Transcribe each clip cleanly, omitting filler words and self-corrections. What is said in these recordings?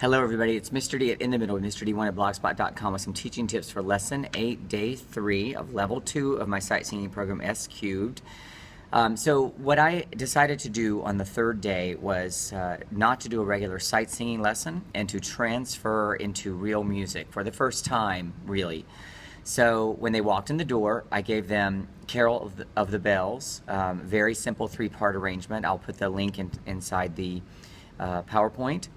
Hello everybody, it's Mr. D at In the Middle, Mr. D1 at blogspot.com with some teaching tips for Lesson 8, Day 3 of Level 2 of my sight singing program, S Cubed. So what I decided to do on the third day was not to do a regular sight singing lesson and to transfer into real music for the first time, really. So when they walked in the door, I gave them Carol of the Bells, very simple 3-part arrangement. I'll put the link inside the PowerPoint.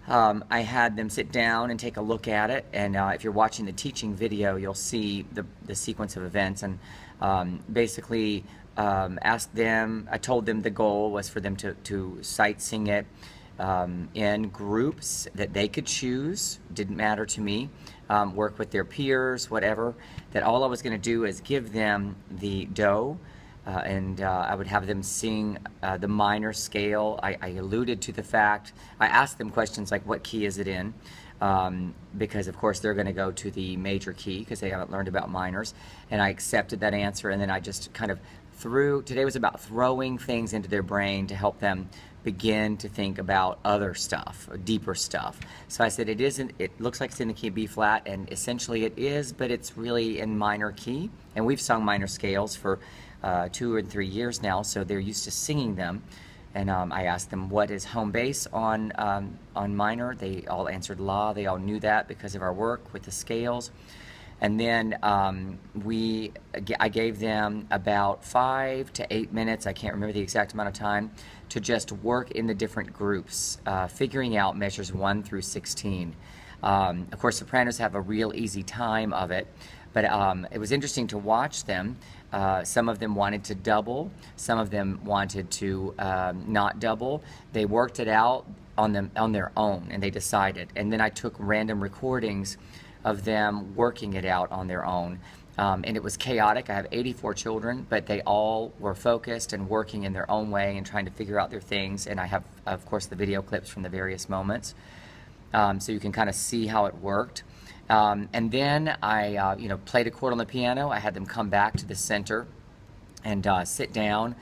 I had them sit down and take a look at it, and if you're watching the teaching video, you'll see the sequence of events, and basically asked them, I told them the goal was for them to sight sing it in groups that they could choose, didn't matter to me, work with their peers, whatever, that all I was going to do is give them the do, and I would have them sing the minor scale. I alluded to the fact, I asked them questions like, what key is it in? Because of course they're going to go to the major key because they haven't learned about minors, and I accepted that answer, and then I just kind of today was about throwing things into their brain to help them begin to think about other stuff, deeper stuff. So I said it looks like it's in the key B flat, and essentially it is, but it's really in minor key, and we've sung minor scales for 2 or 3 years now, so they're used to singing them. And I asked them what is home base on minor. They all answered La. They all knew that because of our work with the scales. And then I gave them about 5 to 8 minutes, I can't remember the exact amount of time, to just work in the different groups, figuring out measures 1 through 16. Of course, sopranos have a real easy time of it, but it was interesting to watch them. Some of them wanted to double, some of them wanted to not double. They worked it out on their own, and they decided. And then I took random recordings of them working it out on their own. And it was chaotic. I have 84 children, but they all were focused and working in their own way and trying to figure out their things. And I have, of course, the video clips from the various moments. So you can kind of see how it worked. And then I played a chord on the piano. I had them come back to the center and sit down.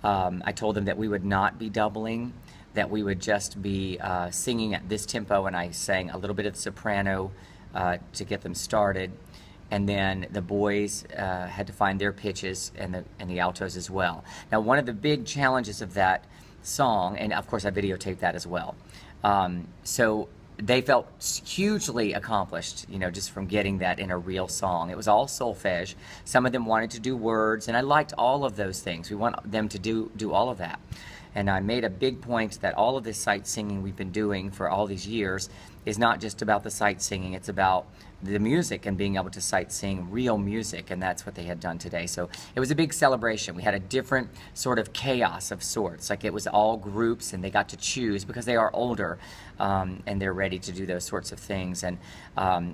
I told them that we would not be doubling, that we would just be singing at this tempo, and I sang a little bit of soprano to get them started. And then the boys had to find their pitches, and the altos as well. Now, one of the big challenges of that song, and of course I videotaped that as well, so they felt hugely accomplished, just from getting that in a real song. It was all solfege. Some of them wanted to do words, and I liked all of those things. We want them to do all of that. And I made a big point that all of this sight singing we've been doing for all these years is not just about the sight singing, it's about the music and being able to sight sing real music, and that's what they had done today. So it was a big celebration. We had a different sort of chaos of sorts, like it was all groups and they got to choose because they are older, and they're ready to do those sorts of things. And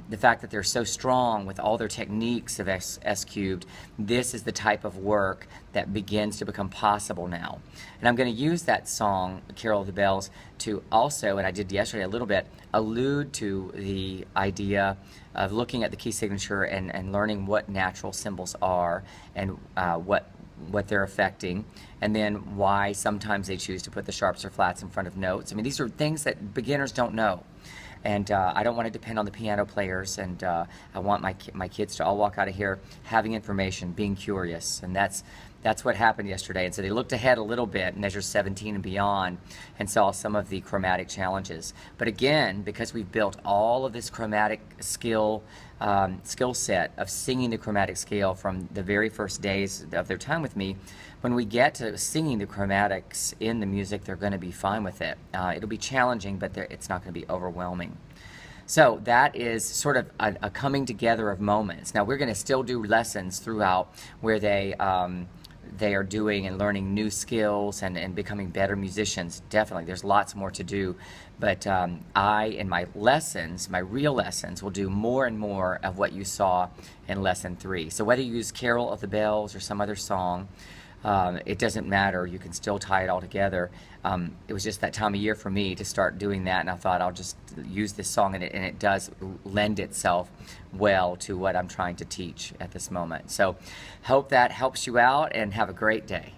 the fact that they're so strong with all their techniques of S Cubed, this is the type of work that begins to become possible now. And I'm going to use that song, Carol of the Bells, to also, and I did yesterday a little bit, allude to the idea of looking at the key signature and learning what natural symbols are and what they're affecting, and then why sometimes they choose to put the sharps or flats in front of notes. I mean, these are things that beginners don't know. And I don't want to depend on the piano players, and I want my kids to all walk out of here having information, being curious, and that's what happened yesterday. And so they looked ahead a little bit, measure 17 and beyond, and saw some of the chromatic challenges. But again, because we've built all of this chromatic skill set of singing the chromatic scale from the very first days of their time with me, when we get to singing the chromatics in the music, they're going to be fine with it. It'll be challenging, but it's not going to be overwhelming. So that is sort of a coming together of moments. Now we're going to still do lessons throughout where they are doing and learning new skills and becoming better musicians. Definitely, there's lots more to do. But in my lessons, my real lessons, will do more and more of what you saw in Lesson 3. So whether you use Carol of the Bells or some other song, it doesn't matter. You can still tie it all together. It was just that time of year for me to start doing that, and I thought I'll just use this song, and it does lend itself well to what I'm trying to teach at this moment. So hope that helps you out, and have a great day.